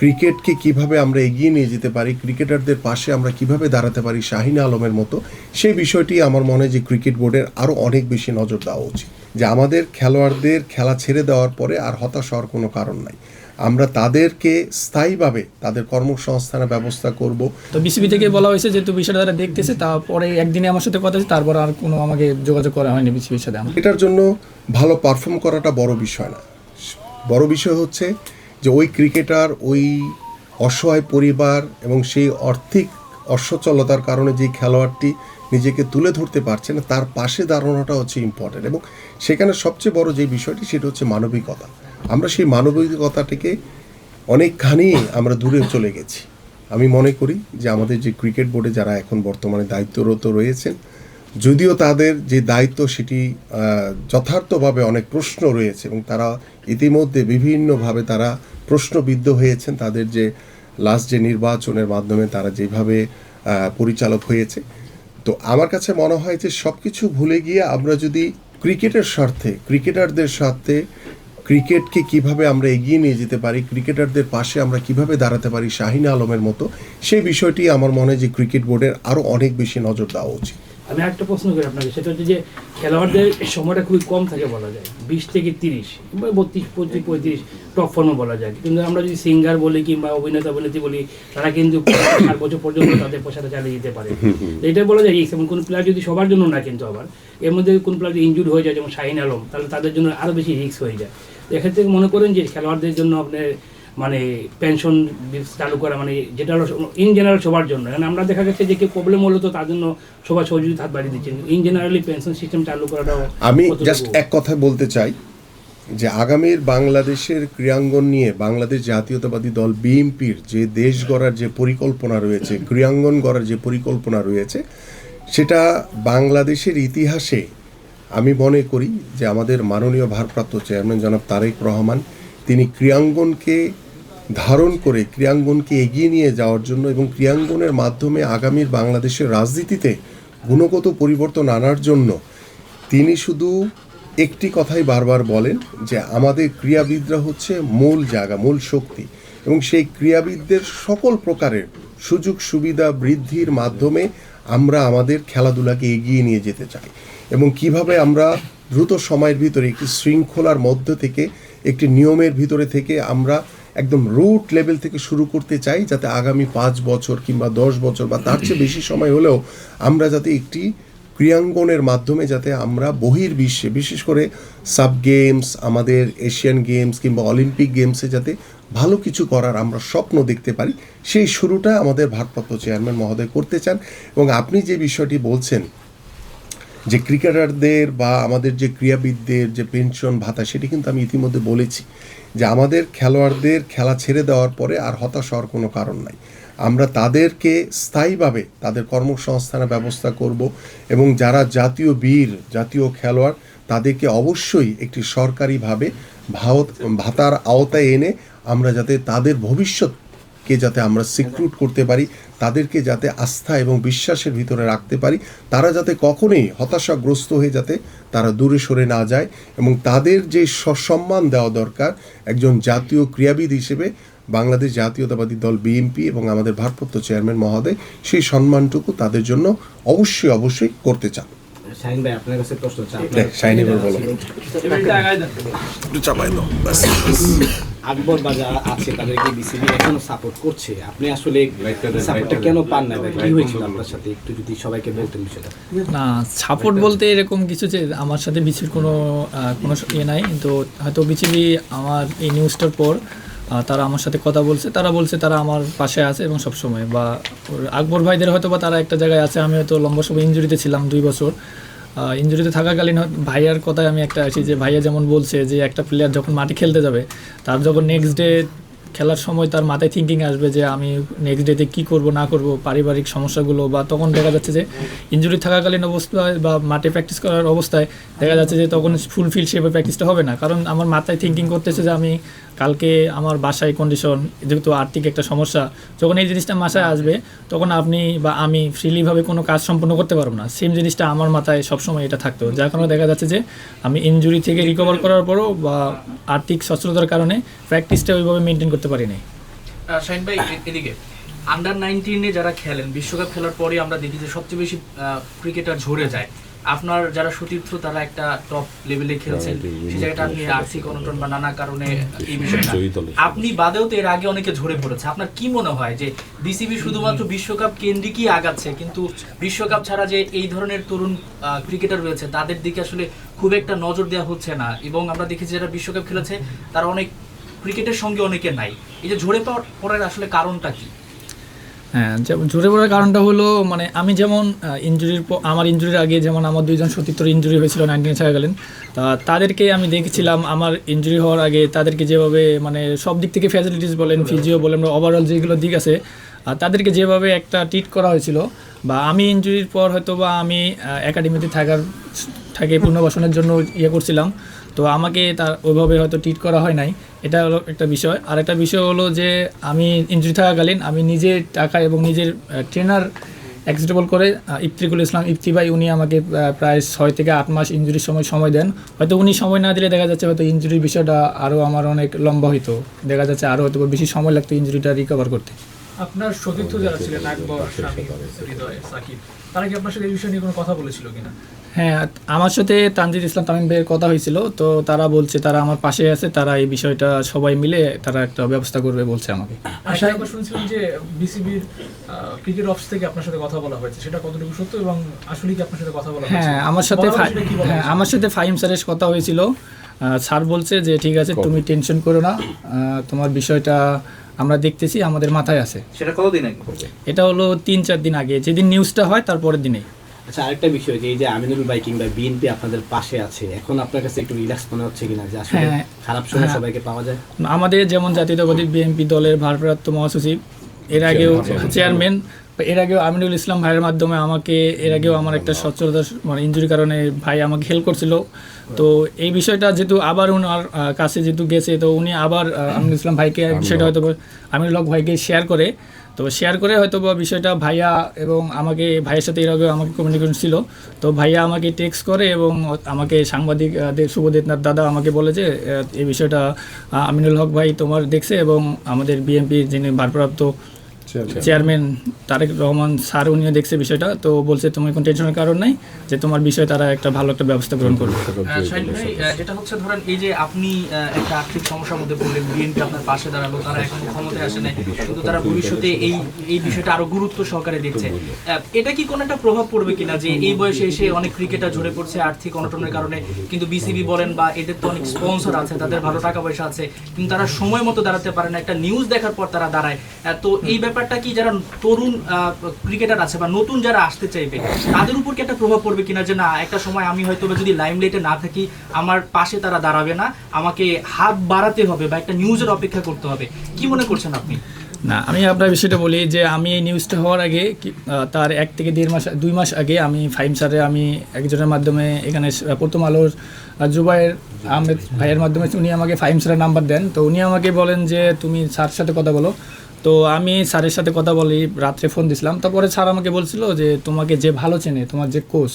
ক্রিকেটকে কিভাবে আমরা এগিয়ে নিয়ে যেতে পারি, ক্রিকেটারদের পাশে আমরা কিভাবে দাঁড়াতে পারি শাহিন আলমের মতো, সেই বিষয়টি আমার মনে হয় যে ক্রিকেট বোর্ডের আরও অনেক বেশি নজর দেওয়া উচিত। যে আমাদের খেলোয়াড়দের খেলা ছেড়ে দেওয়ার পরে আর হতাশ হওয়ার কোনো কারণ নাই, আমরা তাদেরকে স্থায়ীভাবে তাদের কর্মসংস্থানের ব্যবস্থা করব। তো বিসিবি থেকে বলা হয়েছে যে তুমি বিষয়টা তারা দেখতেছে, তারপরে একদিনে আমার সাথে কথা হয়েছে, তারপর আর কোনো আমাকে যোগাযোগ করা হয়নি বিসিবির সাথে। এটার জন্য ভালো পারফর্ম করাটা বড় বিষয় না, বড় বিষয় হচ্ছে যে ওই ক্রিকেটার, ওই অসহায় পরিবার এবং সেই আর্থিক অসচ্ছলতার কারণে যে খেলোয়াড়টি নিজেকে তুলে ধরতে পারছে না, তার পাশে দাঁড়ানোটা হচ্ছে ইম্পর্টেন্ট। এবং সেখানে সবচেয়ে বড় যে বিষয়টি সেটা হচ্ছে মানবিকতা। আমরা সেই মানবিকতাটিকে অনেকখানি আমরা দূরে চলে গেছি। আমি মনে করি যে আমাদের যে ক্রিকেট বোর্ডে যারা এখন বর্তমানে দায়িত্বরত রয়েছেন, যদিও তাদের যে দায়িত্ব সেটি যথার্থভাবে অনেক প্রশ্ন রয়েছে এবং তারা ইতিমধ্যে বিভিন্নভাবে তারা প্রশ্নবিদ্ধ হয়েছেন, তাদের যে লাস্ট যে নির্বাচনের মাধ্যমে তারা যেভাবে পরিচালক হয়েছে। তো আমার কাছে মনে হয় যে সব কিছু ভুলে গিয়ে আমরা যদি ক্রিকেটের স্বার্থে, ক্রিকেটারদের স্বার্থে ক্রিকেটকে কিভাবে আমরা এগিয়ে নিয়ে যেতে পারি, ক্রিকেটারদের পাশে আমরা কিভাবে দাঁড়াতে পারি শাহিন আলমের মতো, সেই বিষয়টি আমার মনে হয় যে ক্রিকেট বোর্ডের আরও অনেক বেশি নজর দেওয়া উচিত। আমি একটা প্রশ্ন করি আপনাকে, সেটা হচ্ছে যে খেলোয়াড়দের সময়টা খুবই কম থাকে বলা যায়, 20 থেকে 30 কিংবা 32, 25, 35 টপ ফর্মে বলা যায়। কিন্তু আমরা যদি সিঙ্গার বলি কিংবা অভিনেত্রী বলি, তারা কিন্তু 8 বছর পর্যন্ত তাদের পেশাটা চালিয়ে যেতে পারে। এটা বলা যায় রিস্ক। এবং কোনো প্লেয়ার যদি সবার জন্য না, কিন্তু আবার এর মধ্যে কোন প্লেয়ার যদি ইনজুরি হয়ে যায় যেমন শাহিন আলম, তাহলে তাদের জন্য আরও বেশি রিস্ক হয়ে যায়। এক্ষেত্রে মনে করেন যে খেলোয়াড়দের জন্য আপনার মানে পেনশন চালু করা, মানে যেটা হলো ইন জেনারেল সবার জন্য। কারণ আমরা দেখা যাচ্ছে যে কেউ প্রবলেম হলো তো তার জন্য সবাই সহযোগিতা হাত বাড়িয়ে দিচ্ছেন, ইন জেনারেলি পেনশন সিস্টেম চালু করাটাও। আমি জাস্ট এক কথা বলতে চাই যে আগামীর বাংলাদেশের ক্রীড়াঙ্গন নিয়ে বাংলাদেশ জাতীয়তাবাদী দল বিএনপির যে দেশ গড়ার যে পরিকল্পনা রয়েছে, ক্রীড়াঙ্গন গড়ার যে পরিকল্পনা রয়েছে, সেটা বাংলাদেশের ইতিহাসে আমি মনে করি যে আমাদের মাননীয় ভারপ্রাপ্ত চেয়ারম্যান জনাব তারেক রহমান, তিনি ক্রীড়াঙ্গনকে ধারণ করে ক্রীড়াঙ্গনকে এগিয়ে নিয়ে যাওয়ার জন্য এবং ক্রীড়াঙ্গনের মাধ্যমে আগামীর বাংলাদেশের রাজনীতিতে গুণগত পরিবর্তন আনার জন্য তিনি শুধু একটি কথাই বারবার বলেন যে আমাদের ক্রীড়াবিদরা হচ্ছে মূল জায়গা, মূল শক্তি, এবং সেই ক্রীড়াবিদদের সকল প্রকারের সুযোগ সুবিধা বৃদ্ধির মাধ্যমে আমরা আমাদের খেলাধুলাকে এগিয়ে নিয়ে যেতে চাই। এবং কিভাবে আমরা দ্রুত সময়ের ভিতরে একটি শৃঙ্খলার মধ্য থেকে, একটি নিয়মের ভিতরে থেকে আমরা একদম রুট লেভেল থেকে শুরু করতে চাই, যাতে আগামী 5 বছর কিংবা 10 বছর বা তার চেয়ে বেশি সময় হলেও আমরা যাতে একটি ক্রীড়াঙ্গনের মাধ্যমে যাতে আমরা বহির্বিশ্বে, বিশেষ করে সাব গেমস, আমাদের এশিয়ান গেমস কিংবা অলিম্পিক গেমসে যাতে ভালো কিছু করার আমরা স্বপ্ন দেখতে পারি, সেই শুরুটা আমাদের ভারপ্রাপ্ত চেয়ারম্যান মহোদয় করতে চান। এবং আপনি যে বিষয়টি বলছেন যে ক্রিকেটারদের বা আমাদের যে ক্রীড়াবিদদের যে পেনশন ভাতা, সেটি কিন্তু আমি ইতিমধ্যে বলেছি যে আমাদের খেলোয়াড়দের খেলা ছেড়ে দেওয়ার পরে আর হতাশ হওয়ার কোনো কারণ নাই, আমরা তাদেরকে স্থায়ীভাবে তাদের কর্মসংস্থানের ব্যবস্থা করব। এবং যারা জাতীয় বীর, জাতীয় খেলোয়াড়, তাদেরকে অবশ্যই একটি সরকারিভাবে ভাতার আওতায় এনে আমরা যাতে তাদের ভবিষ্যৎকে যাতে আমরা সিকিউর করতে পারি, তাদেরকে যাতে আস্থা এবং বিশ্বাসের ভিতরে রাখতে পারি, তারা যাতে কখনোই হতাশাগ্রস্ত হয়ে যাতে তারা দূরে সরে না যায়, এবং তাদের যে সসম্মান দেওয়া দরকার একজন জাতীয় ক্রীড়াবিদ হিসেবে বাংলাদেশ জাতীয়তাবাদী দল বিএনপি এবং আমাদের ভারপ্রাপ্ত চেয়ারম্যান মহোদয় সেই সম্মানটুকু তাদের জন্য অবশ্যই করতে চান। শাহিন ভাই, আপনার কাছে প্রশ্ন আকবর বা যারা আছে তাদেরকে বিসিবি এখনো সাপোর্ট করছে, আপনি আসলে সাপোর্টটা কেন পান না? কি হয়েছিল আপনার সাথে, একটু যদি সবাইকে বলতেন বিষয়টা। না, সাপোর্ট বলতে এরকম কিছু যে আমার সাথে বিসিবির কোনো ইয়ে নাই, কিন্তু হয়তো বিসিবি আমার এই নিউজটার পর তারা আমার সাথে কথা বলছে, তারা বলছে তারা আমার পাশে আছে এবং সবসময়, বা আকবর ভাইদের হয়তো বা তারা একটা জায়গায় আছে। আমি হয়তো লম্বা সময় ইনজুরিতে ছিলাম, 2 বছর ইনজুরিতে থাকাকালীন ভাইয়ার কথায় আমি একটা আসি যে ভাইয়া যেমন বলছে যে একটা প্লেয়ার যখন মাঠে খেলতে যাবে, তার যখন নেক্সট ডে খেলার সময় তার মাথায় থিঙ্কিং আসবে যে আমি নেক্সট ডেতে কী করব না করব, পারিবারিক সমস্যাগুলো, বা তখন দেখা যাচ্ছে যে ইনজুরি থাকাকালীন অবস্থায় বা মাঠে প্র্যাকটিস করার অবস্থায় দেখা যাচ্ছে যে তখন ফুলফিল সেভাবে প্র্যাকটিসটা হবে না, কারণ আমার মাথায় থিঙ্কিং করতেছে যে আমি কালকে আমার বাসায় কন্ডিশন, যেহেতু আর্থিক একটা সমস্যা, যখন এই জিনিসটা মাথায় আসবে তখন আপনি বা আমি ফ্রিলিভাবে কোনো কাজ সম্পন্ন করতে পারবো না। সেম জিনিসটা আমার মাথায় সবসময় এটা থাকতো, যার কারণে দেখা যাচ্ছে যে আমি ইনজুরি থেকে রিকভার করার পরও বা আর্থিক সচ্ছলতার কারণে প্র্যাকটিসটা ওইভাবে মেনটেন করতে পারি নাই। শাহিন ভাই এদিকে আন্ডার 19-এ যারা খেলেন বিশ্বকাপ খেলার পরে আমরা দেখি যে সবচেয়ে বেশি ক্রিকেটার ঝরে যায়। আপনার যারা সতীর্থ তারা একটা টপ লেভেলে খেলছেন, সেই জায়গাটা আপনি আর্থিক অনটন বা নানা কারণে এই বিষয়টা আপনি বাদেও তো এর আগে অনেকে ঝরে পড়েছে। আপনার কি মনে হয় যে বিসিবি শুধুমাত্র বিশ্বকাপ কেন্দ্রিকই আগাচ্ছে, কিন্তু বিশ্বকাপ ছাড়া যে এই ধরনের তরুণ ক্রিকেটার রয়েছে তাদের দিকে আসলে খুব একটা নজর দেওয়া হচ্ছে না, এবং আমরা দেখেছি যারা বিশ্বকাপ খেলেছে তারা অনেক ক্রিকেটের সঙ্গে অনেকে নাই। এই যে ঝরে পড়ার আসলে কারণটা কি? হ্যাঁ, যেমন ঝরে পড়ার কারণটা হলো মানে আমি যেমন আমার ইনজুরির আগে যেমন আমার দুইজন সতীর্থর ইনজুরি হয়েছিল 19 চলাকালীন, তাদেরকে আমি দেখেছিলাম আমার ইনজুরি হওয়ার আগে তাদেরকে যেভাবে মানে সব দিক থেকে ফ্যাসিলিটিস বলেন, ফিজিও বলেন, ওভারঅল যেগুলো দিক আছে তাদেরকে যেভাবে একটা ট্রিট করা হয়েছিল, বা আমি ইনজুরির পর হয়তো বা আমি একাডেমিতে থাকে পুনর্বাসনের জন্য করছিলাম, তো আমাকে তার ওইভাবে হয়তো ট্রিট করা হয় নাই। এটা হলো একটা বিষয়। আর একটা বিষয় হলো যে আমি ইনজুরি থাকাকালীন আমি নিজের টাকা এবং নিজের ট্রেনার অ্যাক্সেপ্টেবল করে ইফতিকুল ইসলাম ইফতি ভাই উনি আমাকে প্রায় 6 থেকে 8 মাস ইনজুরির সময় দেন। হয়তো উনি সময় না দিলে দেখা যাচ্ছে হয়তো ইনজুরির বিষয়টা আরও আমার অনেক লম্বা হইতো, দেখা যাচ্ছে আরও হয়তো বেশি সময় লাগতো ইনজুরিটা রিকভার করতে। আপনার সতীর্থ যারা ছিলেন আকবর, শামীম, হৃদয়, সাকিব, তারা কি আপনার সাথে এই বিষয় নিয়ে কোনো কথা বলেছিল কিনা? হ্যাঁ, আমার সাথে তানজিদ ইসলাম তামিম ভাইয়ের কথা হয়েছিল, তো তারা বলছে তারা আমার পাশে আছে, তারা এই বিষয়টা সবাই মিলে তারা একটা ব্যবস্থা করবে বলছে আমাকে। আশা একবার শুনছিলাম যে বিসিবির ক্রিকেট অফিস থেকে আপনার সাথে কথা বলা হয়েছে, সেটা কতটুকু সত্য এবং আসলে কি আপনার সাথে কথা বলা হয়েছে? হ্যাঁ, আমার সাথে ফাহিম স্যারের কথা হয়েছিল। স্যার বলছে যে ঠিক আছে, তুমি টেনশন করো না, তোমার বিষয়টা আমরা দেখতেছি, আমাদের মাথায় আছে। সেটা কতদিন আগে? এটা হলো 3-4 দিন আগে, যেদিন নিউজটা হয় তারপরের দিনে। আচ্ছা, আরেকটা বিষয় যে এই যে আমিনুল ভাই কিংবা বিএনপি আপনাদের পাশে আছে, এখন আপনার কাছে একটু রিল্যাক্স মনে হচ্ছে কিনা যে আসলে খারাপ সময় সবাইকে পাওয়া যায়? আমাদের যেমন জাতীয়তাবাদী বিএনপি দলের ভারপ্রাপ্ত মহাসচিব, এর আগেও চেয়ারম্যান, এর আগেও আমিনুল ইসলাম ভাইয়ের মাধ্যমে আমাকে এর আগেও আমার একটা সচ্ছলতা মানে ইনজুরির কারণে ভাই আমাকে হেল্প করছিল। তো এই বিষয়টা যেহেতু আবার ওনার কাছে যেহেতু গেছে, তো উনি আবার আমিনুল ইসলাম ভাইকে বিষয়টা হয়তো আমিনুল হক ভাইকে শেয়ার করে হয়তো বা বিষয়টা ভাইয়া এবং আমাকে ভাইয়ের সাথে এর আগে আমাকে কমিউনিকেশন ছিল, তো ভাইয়া আমাকে টেক্সট করে এবং আমাকে সাংবাদিকদের শুভদেবনাথ দাদা আমাকে বলে যে এই বিষয়টা আমিনুল হক ভাই তোমার দেখছে, এবং আমাদের বিএনপির যিনি ভারপ্রাপ্ত চেয়ারম্যান তারেক রহমান স্যার উনিও দেখছে বিষয়টা, তো বলছে তোমার কোনো টেনশনের কারণ নাই, যে তোমার বিষয়ে তারা একটা ভালো একটা ব্যবস্থা গ্রহণ করবে। শাহিন ভাই, যেটা হচ্ছে ধরেন এই যে আপনি একটা আর্থিক সমস্যার মধ্যে পড়লেন, বিএনপি আপনার পাশে দাঁড়ালো, তারা এখন ক্ষমতায় আসে নাই, কিন্তু তারা ভবিষ্যতে এই বিষয়টা আরো গুরুত্ব সহকারে দেখছে। এটা কি কোনো একটা প্রভাব পড়বে কিনা যে এই বয়সে এসে অনেক ক্রিকেটার ঝরে পড়ছে আর্থিক অনটনের কারণে, কিন্তু বিসিবি বলেন বা এদের তো অনেক স্পন্সর আছে, তাদের ভালো টাকা পয়সা আছে, কিন্তু তারা সময় মতো দাঁড়াতে পারে না, একটা নিউজ দেখার পর তারা দাঁড়ায়। তো এই ব্যাপারটা কি যারা তরুণ ক্রিকেটার আছে বা নতুন যারা আসতে চাইবে তাদের উপর কি একটা প্রভাব পড়বে কিনা, যে না একটা সময় আমি হয়তো যদি লাইমলাইটে না থাকি আমার পাশে তারা দাঁড়াবে না, আমাকে হাত বাড়াতে হবে বা একটা নিউজের অপেক্ষা করতে হবে? কি মনে করছেন আপনি? না, আমি আপনার বিষয়টা বলি যে আমি এই নিউজটা হওয়ার আগে তার 1 থেকে 2 মাস আগে আমি ফাহিম স্যারে আমি একজনের মাধ্যমে এখানে প্রথম আলোর জুবাইর আহমেদ ভাইয়ের মাধ্যমে উনি আমাকে ফাহিম স্যারের নাম্বার দেন, তো উনি আমাকে বলেন যে তুমি স্যারের সাথে কথা বলো। তো আমি স্যারের সাথে কথা বলি, রাত্রে ফোন দিছিলাম, তারপরে স্যার আমাকে বলছিল যে তোমাকে যে ভালো চেনে, তোমার যে কোচ,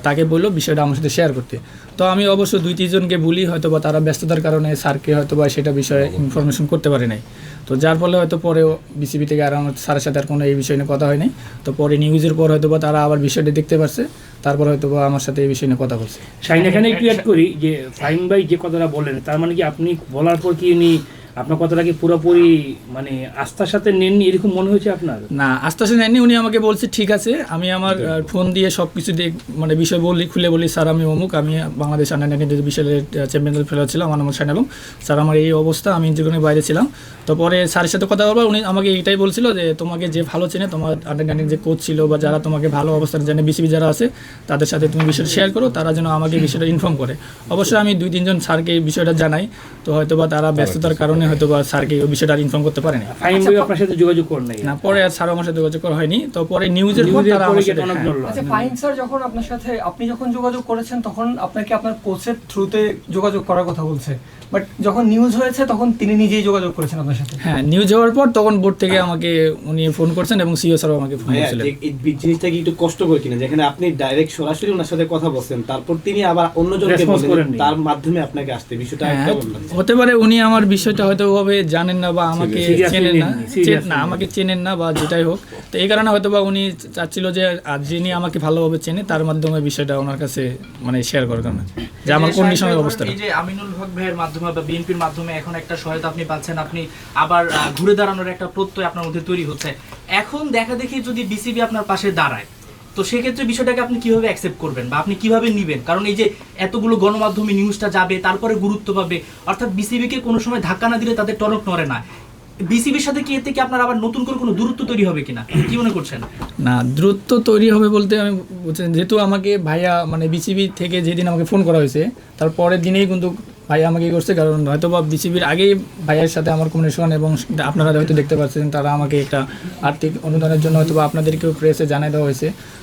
তাকে বললো বিষয়টা আমার সাথে শেয়ার করতে। তো আমি অবশ্য 2-3 জনকে বলি, হয়তো বা তারা ব্যস্ততার কারণে স্যারকে হয়তো বা সেটা বিষয়ে ইনফরমেশন করতে পারে নাই, তো যার ফলে হয়তো পরেও বিসিবি থেকে আর আমার স্যারের সাথে আর কোনো এই বিষয় নিয়ে কথা হয়নি। তো পরে নিউজের পর হয়তো বা তারা আবার বিষয়টা দেখতে পারছে, তারপর হয়তো বা আমার সাথে এই বিষয় নিয়ে কথা বলছে। শাহিন, এখানে একটু অ্যাড করি যে ফাহিম ভাই যে কথাটা বলেন, তার মানে কি আপনি বলার পর কি উনি আপনার কথাটাকে পুরোপুরি মানে আস্থার সাথে নেননি, এরকম মনে হয়েছে আপনার? না, আস্থার সাথে নেননি, উনি আমাকে বলছে ঠিক আছে, আমি আমার ফোন দিয়ে সব কিছু মানে বিষয় খুলে বলি, স্যার আমি অমুক, আমি বাংলাদেশ আন্ডার-19 বিশ্বকাপের চ্যাম্পিয়ন খেলা ছিলাম, আমার নাম শাহিন, এবং স্যার আমার এই অবস্থা, আমি ইনজুরির বাইরে ছিলাম। তো পরে স্যারের সাথে কথা বলবার উনি আমাকে এটাই বলছিল যে তোমাকে যে ভালো চেনে, তোমার আন্ডার-19 যে কোচ ছিল বা যারা তোমাকে ভালো অবস্থান জানে বিসিবি যারা আছে, তাদের সাথে তুমি বিষয়টা শেয়ার করো, তারা যেন আমাকে বিষয়টা ইনফর্ম করে। অবশ্যই আমি 2-3 জন স্যারকে এই বিষয়টা জানাই, তো হয়তো বা তারা ব্যস্ততার কারণে হয়তো বা স্যারকে ওই বিষয়টা ইনফর্ম করতে পারেনি। ফাহিম ভাই আপনার সাথে যোগাযোগ করেন নাই? না, পরে আর স্যার আমার সাথে যোগাযোগ করা হয়নি, তো পরে নিউজের পর তারা আমার সাথে আচ্ছা, ফাহিম স্যার যখন আপনার সাথে আপনি যখন যোগাযোগ করেছেন তখন আপনাকে আপনার কোচের থ্রুতে যোগাযোগ করার কথা বলছে, বাট যখন নিউজ হয়েছে তখন তিনি নিজেই যোগাযোগ করেছেন আপনার সাথে? হ্যাঁ, নিউজ হওয়ার পর তখন বোর্ড থেকে আমাকে উনি ফোন করছেন এবং সিও স্যারও আমাকে ফোন করেছিলেন। এই জিনিসটা কি একটু কষ্ট করে কিনা, যেখানে আপনি ডাইরেক্ট সরাসরি ওনার সাথে কথা বলছেন, তারপর তিনি আবার অন্যজনকে বলেন তার মাধ্যমে আপনাকে আসতে, বিষয়টা একটা হতে পারে উনি আমার বিষয়টা হয়তো ভাবে জানেন না বা আমাকে Seriously চেনেন না, নেননি, seriously না আমাকে চেনেন না বা যেটাই হোক, তো এই কারণে হয়তো বা উনি চাচ্ছিল যে আর যিনি আমাকে ভালোভাবে চেনে তার মাধ্যমে বিষয়টা ওনার কাছে মানে শেয়ার করার কারণে যে আমার কন্ডিশনের অবস্থাটা। এই যে আমিনুল হক ভাইয়ের মাধ্যমে বা বিএনপির মাধ্যমে এখন একটা সহায়তা আপনি পাচ্ছেন, আপনি আবার ঘুরে দাঁড়ানোর একটা প্রত্যয় আপনার মধ্যে তৈরি হচ্ছে। এখন দেখা দেখি যদি বিসিবি আপনার পাশে দাঁড়ায়, তো সেক্ষেত্রে বিষয়টাকে আপনি কিভাবে অ্যাকসেপ্ট করবেন বা আপনি কিভাবে নেবেন? কারণ এই যে এতগুলো গণমাধ্যমে নিউজটা যাবে, তারপরে গুরুত্ব পাবে, অর্থাৎ বিসিবিকে কোনো সময় ধাক্কা না দিলে তাদের টনক নড়ে না। বিসিবির সাথে কি এতে কি আপনার আবার নতুন করে কোনো দূরত্ব তৈরি হবে কিনা, কি মনে করছেন? না, দ্রুত তৈরি হবে বলতে আমি বলছেন, যেহেতু আমাকে ভাইয়া মানে বিসিবি থেকে যেদিন আমাকে ফোন করা হয়েছে তার পরের দিনেই কিন্তু ভাইয়া আমাকে করছে, কারণ হয়তো বা বিসিবির আগেই ভাইয়ের সাথে আমার কমিউনিকেশন, এবং আপনারা হয়তো দেখতে পাচ্ছেন তারা আমাকে একটা আর্থিক অনুদানের জন্য হয়তো বা আপনাদেরকেও প্রেসে জানিয়ে দেওয়া হয়েছে।